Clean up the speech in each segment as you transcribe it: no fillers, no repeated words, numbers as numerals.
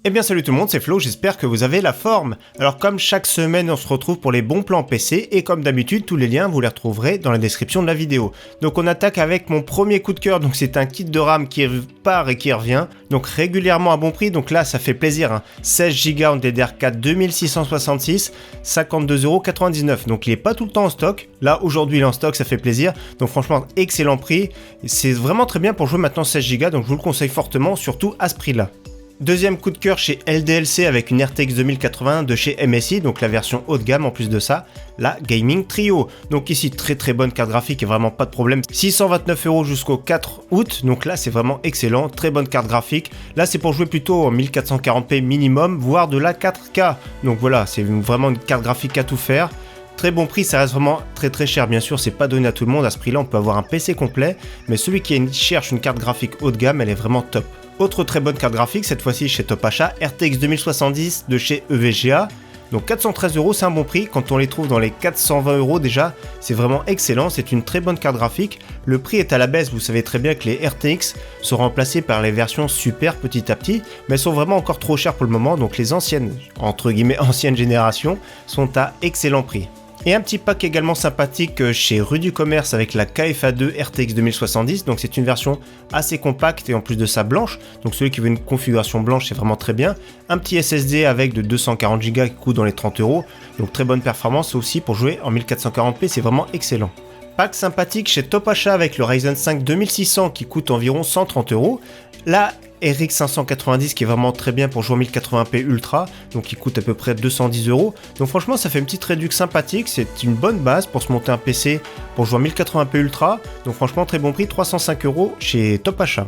Eh bien salut tout le monde, c'est Flo, j'espère que vous avez la forme. Alors comme chaque semaine on se retrouve pour les bons plans PC et comme d'habitude tous les liens vous les retrouverez dans la description de la vidéo. Donc on attaque avec mon premier coup de cœur, donc c'est un kit de RAM qui part et qui revient, donc régulièrement à bon prix, donc là ça fait plaisir, hein. 16 Go en DDR4 2666, 52,99€, donc il est pas tout le temps en stock, là aujourd'hui il est en stock, ça fait plaisir, donc franchement excellent prix, c'est vraiment très bien pour jouer maintenant 16 Go, donc je vous le conseille fortement, surtout à ce prix là. Deuxième coup de cœur chez LDLC avec une RTX 2080 de chez MSI, donc la version haut de gamme en plus de ça, la Gaming Trio. Donc ici très bonne carte graphique et vraiment pas de problème. 629€ jusqu'au 4 août, donc là c'est vraiment excellent, très bonne carte graphique. Là c'est pour jouer plutôt en 1440p minimum, voire de la 4K. Donc voilà, c'est vraiment une carte graphique à tout faire. Très bon prix, ça reste vraiment très cher, bien sûr, c'est pas donné à tout le monde, à ce prix-là on peut avoir un PC complet, mais celui qui cherche une carte graphique haut de gamme, elle est vraiment top. Autre très bonne carte graphique, cette fois-ci chez Top Achat, RTX 2070 de chez EVGA, donc 413€, c'est un bon prix, quand on les trouve dans les 420€ déjà, c'est vraiment excellent, c'est une très bonne carte graphique, le prix est à la baisse, vous savez très bien que les RTX sont remplacés par les versions super petit à petit, mais elles sont vraiment encore trop chères pour le moment, donc les anciennes, entre guillemets anciennes générations, sont à excellent prix. Et un petit pack également sympathique chez Rue du Commerce avec la KFA2 RTX 2070, donc c'est une version assez compacte et en plus de ça blanche, donc celui qui veut une configuration blanche c'est vraiment très bien. Un petit SSD avec de 240 Go qui coûte dans les 30€, donc très bonne performance aussi pour jouer en 1440p, c'est vraiment excellent. Pack sympathique chez Top Achat avec le Ryzen 5 2600 qui coûte environ 130€. La RX 590 qui est vraiment très bien pour jouer en 1080p Ultra, donc il coûte à peu près 210€. Donc franchement ça fait une petite réduction sympathique, c'est une bonne base pour se monter un PC pour jouer en 1080p Ultra. Donc franchement très bon prix, 305€ chez Top Achat.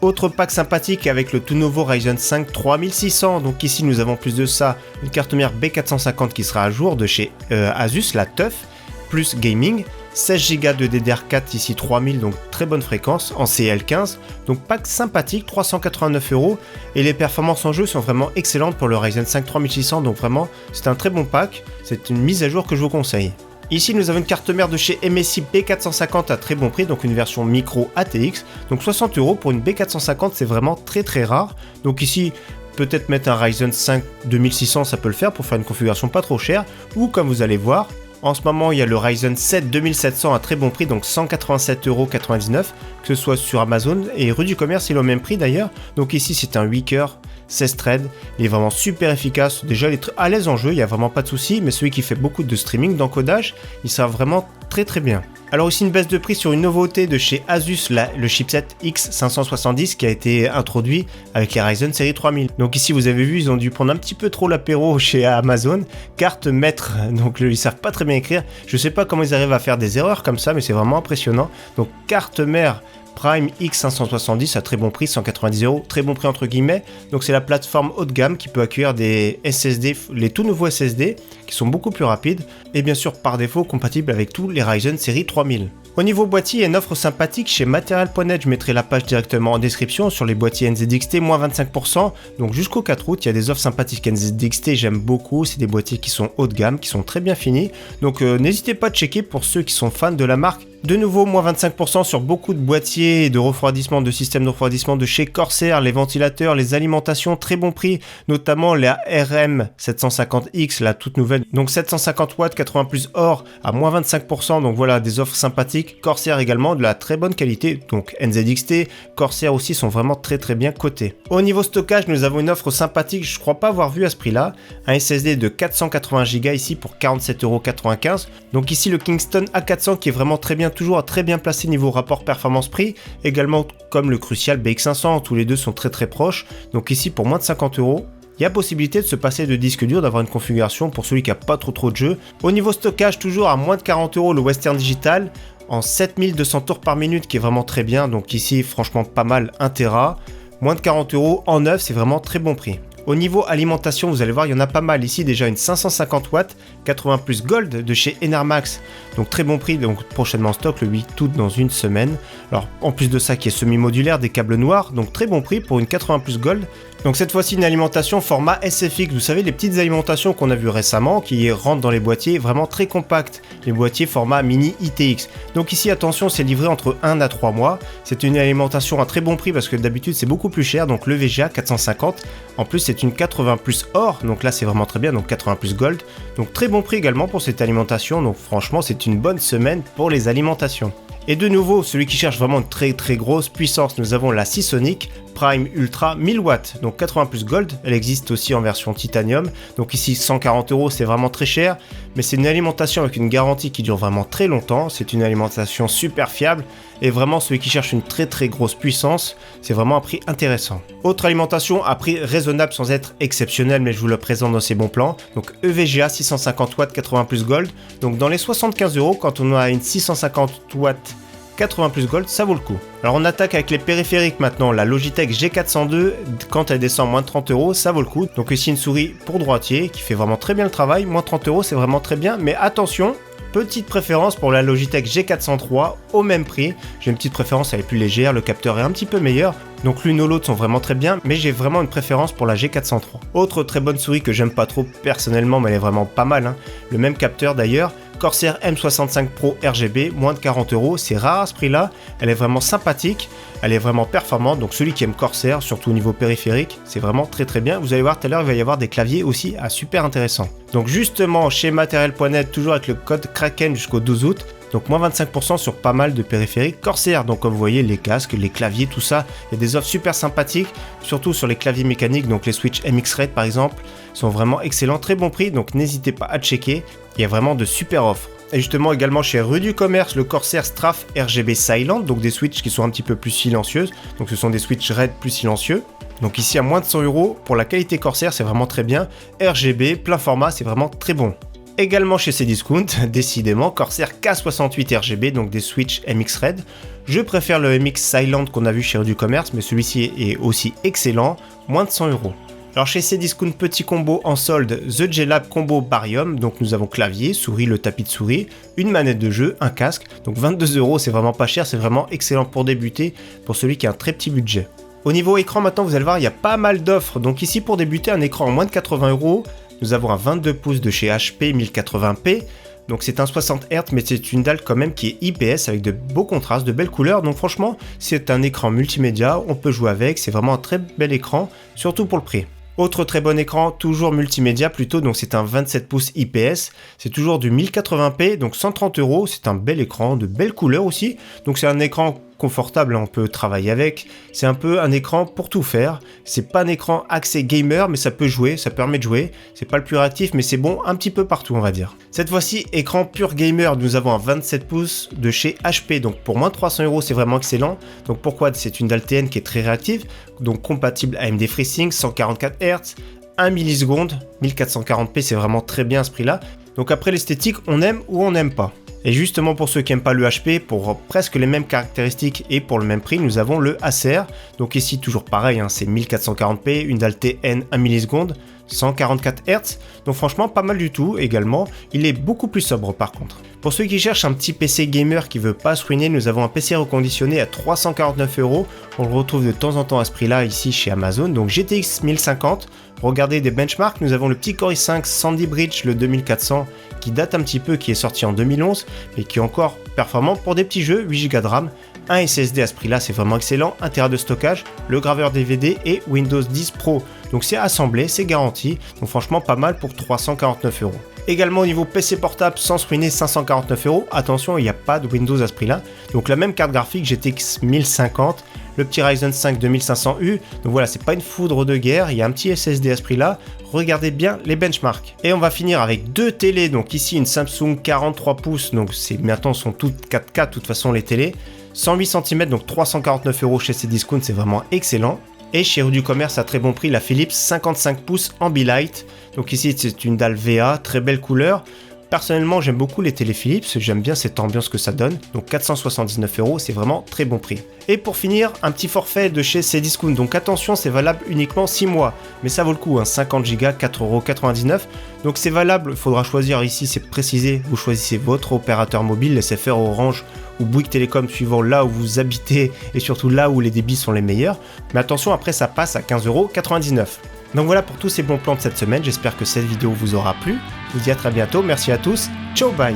Autre pack sympathique avec le tout nouveau Ryzen 5 3600, donc ici nous avons plus de ça une carte mère B450 qui sera à jour de chez Asus, la TUF, plus Gaming, 16 Go de DDR4 ici 3000, donc très bonne fréquence en CL15, donc pack sympathique, 389€ et les performances en jeu sont vraiment excellentes pour le Ryzen 5 3600, donc vraiment c'est un très bon pack, c'est une mise à jour que je vous conseille. Ici nous avons une carte mère de chez MSI B450 à très bon prix, donc une version micro ATX, donc 60€ pour une B450, c'est vraiment très rare, donc ici peut-être mettre un Ryzen 5 2600 ça peut le faire pour faire une configuration pas trop chère, ou comme vous allez voir, en ce moment, il y a le Ryzen 7 2700 à très bon prix, donc 187,99€, que ce soit sur Amazon et Rue du Commerce, il est au même prix d'ailleurs. Donc ici, c'est un 8 coeurs, 16 threads, il est vraiment super efficace. Déjà, il est à l'aise en jeu, il n'y a vraiment pas de souci, mais celui qui fait beaucoup de streaming, d'encodage, il sera vraiment très bien. Alors aussi une baisse de prix sur une nouveauté de chez Asus, le chipset X570 qui a été introduit avec les Ryzen série 3000. Donc ici vous avez vu, ils ont dû prendre un petit peu trop l'apéro chez Amazon. Carte maître, donc ils savent pas très bien écrire. Je sais pas comment ils arrivent à faire des erreurs comme ça, mais c'est vraiment impressionnant. Donc carte mère Prime X570 à très bon prix, 190€, très bon prix entre guillemets. Donc c'est la plateforme haut de gamme qui peut accueillir des SSD, les tout nouveaux SSD qui sont beaucoup plus rapides et bien sûr par défaut compatibles avec tous les Ryzen série 3000. Au niveau boîtier, il y a une offre sympathique chez Material.net, je mettrai la page directement en description sur les boîtiers NZXT, moins 25%, donc jusqu'au 4 août, il y a des offres sympathiques NZXT, j'aime beaucoup, c'est des boîtiers qui sont haut de gamme, qui sont très bien finis, donc n'hésitez pas à checker pour ceux qui sont fans de la marque. De nouveau, moins 25% sur beaucoup de boîtiers de refroidissement, de systèmes de refroidissement de chez Corsair, les ventilateurs, les alimentations, très bon prix, notamment la RM750X, la toute nouvelle, donc 750 watts, 80 plus or à moins 25%, donc voilà, des offres sympathiques. Corsair également, de la très bonne qualité, donc NZXT, Corsair aussi sont vraiment très bien cotés. Au niveau stockage, nous avons une offre sympathique, je crois pas avoir vu à ce prix-là, un SSD de 480 Go ici pour 47,95€, donc ici le Kingston A400 qui est vraiment très bien, toujours très bien placé niveau rapport performance-prix, également comme le Crucial BX500, tous les deux sont très proches, donc ici pour moins de 50€, il y a possibilité de se passer de disque dur, d'avoir une configuration pour celui qui a pas trop de jeux. Au niveau stockage, toujours à moins de 40€ le Western Digital, en 7200 tours par minute qui est vraiment très bien, donc ici franchement pas mal, 1 Tera, moins de 40€ en neuf, c'est vraiment très bon prix. Au niveau alimentation, vous allez voir, il y en a pas mal. Ici, déjà une 550 watts, 80 plus Gold de chez Enermax. Donc très bon prix, donc prochainement en stock le 8 août dans une semaine. Alors en plus de ça, qui est semi-modulaire, des câbles noirs, donc très bon prix pour une 80 plus Gold. Donc cette fois-ci une alimentation format SFX, vous savez les petites alimentations qu'on a vues récemment qui rentrent dans les boîtiers vraiment très compacts, les boîtiers format mini ITX. Donc ici attention, c'est livré entre 1 à 3 mois, c'est une alimentation à très bon prix parce que d'habitude c'est beaucoup plus cher, donc le VGA 450, en plus c'est une 80 plus or, donc là c'est vraiment très bien, donc 80 plus gold, donc très bon prix également pour cette alimentation, donc franchement c'est une bonne semaine pour les alimentations. Et de nouveau, celui qui cherche vraiment une très grosse puissance, nous avons la Seasonic Prime Ultra 1000 watts, donc 80 plus gold, elle existe aussi en version titanium, donc ici 140 € c'est vraiment très cher, mais c'est une alimentation avec une garantie qui dure vraiment très longtemps, c'est une alimentation super fiable, et vraiment celui qui cherche une très grosse puissance, c'est vraiment un prix intéressant. Autre alimentation à prix raisonnable sans être exceptionnel, mais je vous le présente dans ces bons plans, donc EVGA 650 watts 80 plus gold, donc dans les 75 € quand on a une 650 watts 80 plus gold, ça vaut le coup. Alors on attaque avec les périphériques maintenant, la Logitech G402, quand elle descend moins de 30 €, ça vaut le coup. Donc ici une souris pour droitier qui fait vraiment très bien le travail, moins 30 € c'est vraiment très bien, mais attention, petite préférence pour la Logitech G403 au même prix. J'ai une petite préférence, elle est plus légère, le capteur est un petit peu meilleur. Donc l'une ou l'autre sont vraiment très bien, mais j'ai vraiment une préférence pour la G403. Autre très bonne souris que j'aime pas trop personnellement, mais elle est vraiment pas mal, hein. Le même capteur d'ailleurs, Corsair M65 Pro RGB, moins de 40 €, c'est rare à ce prix-là, elle est vraiment sympathique, elle est vraiment performante, donc celui qui aime Corsair, surtout au niveau périphérique, c'est vraiment très bien. Vous allez voir tout à l'heure, il va y avoir des claviers aussi super intéressants. Donc justement, chez Material.net, toujours avec le code Kraken jusqu'au 12 août, donc moins 25% sur pas mal de périphériques Corsair. Donc comme vous voyez, les casques, les claviers, tout ça, il y a des offres super sympathiques, surtout sur les claviers mécaniques, donc les Switch MX Red par exemple, sont vraiment excellents, très bon prix, donc n'hésitez pas à checker, il y a vraiment de super offres. Et justement également chez Rue du Commerce, le Corsair Straff RGB Silent, donc des Switch qui sont un petit peu plus silencieuses, donc ce sont des Switch Red plus silencieux. Donc ici à moins de 100 €, pour la qualité Corsair c'est vraiment très bien, RGB, plein format, c'est vraiment très bon. Également chez Cdiscount, décidément, Corsair K68 RGB, donc des Switch MX Red. Je préfère le MX Silent qu'on a vu chez Rue du Commerce, mais celui-ci est aussi excellent, moins de 100 €. Alors chez Cdiscount, petit combo en solde, The J-Lab Combo Barium, donc nous avons clavier, souris, le tapis de souris, une manette de jeu, un casque, donc 22 €, c'est vraiment pas cher, c'est vraiment excellent pour débuter, pour celui qui a un très petit budget. Au niveau écran maintenant, vous allez voir, il y a pas mal d'offres, donc ici pour débuter, un écran en moins de 80 €, nous avons un 22 pouces de chez HP 1080p, donc c'est un 60 Hz, mais c'est une dalle quand même qui est IPS avec de beaux contrastes, de belles couleurs, donc franchement, c'est un écran multimédia, on peut jouer avec, c'est vraiment un très bel écran, surtout pour le prix. Autre très bon écran, toujours multimédia plutôt, donc c'est un 27 pouces IPS, c'est toujours du 1080p, donc 130 €, c'est un bel écran, de belles couleurs aussi, donc c'est un écran confortable, on peut travailler avec, c'est un peu un écran pour tout faire, c'est pas un écran axé gamer, mais ça peut jouer, ça permet de jouer, c'est pas le plus réactif, mais c'est bon un petit peu partout on va dire. Cette fois-ci, écran pur gamer, nous avons un 27 pouces de chez HP, donc pour moins de 300 € c'est vraiment excellent, donc pourquoi? C'est une dalle TN qui est très réactive, donc compatible AMD FreeSync, 144 Hz, 1 milliseconde, 1440p c'est vraiment très bien à ce prix là, donc après l'esthétique on aime ou on n'aime pas. Et justement pour ceux qui n'aiment pas le HP, pour presque les mêmes caractéristiques et pour le même prix, nous avons le Acer. Donc ici toujours pareil, hein, c'est 1440p, une dalle TN 1 milliseconde, 144 Hz. Donc franchement pas mal du tout également, il est beaucoup plus sobre par contre. Pour ceux qui cherchent un petit PC gamer qui veut pas se ruiner, nous avons un PC reconditionné à 349 €. On le retrouve de temps en temps à ce prix là ici chez Amazon, donc GTX 1050. Regardez des benchmarks, nous avons le petit Core i5 Sandy Bridge, le 2400, qui date un petit peu, qui est sorti en 2011, mais qui est encore performant pour des petits jeux, 8 Go de RAM, un SSD à ce prix-là, c'est vraiment excellent, 1 Tera de stockage, le graveur DVD et Windows 10 Pro. Donc c'est assemblé, c'est garanti, donc franchement pas mal pour 349 €. Également au niveau PC portable, sans se ruiner, 549 €. Attention, il n'y a pas de Windows à ce prix-là. Donc la même carte graphique GTX 1050, le petit Ryzen 5 2500U. Donc voilà, c'est pas une foudre de guerre, il y a un petit SSD à ce prix-là. Regardez bien les benchmarks. Et on va finir avec deux télés. Donc ici une Samsung 43 pouces, donc maintenant sont toutes 4K de toute façon les télés. 108 cm, donc 349 € chez Cdiscount, c'est vraiment excellent. Et chez Rue du Commerce à très bon prix, la Philips 55 pouces Ambilight. Donc ici c'est une dalle VA, très belle couleur. Personnellement, j'aime beaucoup les télé Philips, j'aime bien cette ambiance que ça donne, donc 479€, c'est vraiment très bon prix. Et pour finir, un petit forfait de chez Cdiscount, donc attention, c'est valable uniquement 6 mois, mais ça vaut le coup, 50 Go, 4,99€, donc c'est valable, il faudra choisir ici, c'est précisé, vous choisissez votre opérateur mobile, SFR, Orange ou Bouygues Télécom suivant là où vous habitez et surtout là où les débits sont les meilleurs, mais attention, après ça passe à 15,99€. Donc voilà pour tous ces bons plans de cette semaine, j'espère que cette vidéo vous aura plu. Je vous dis à très bientôt, merci à tous, ciao bye.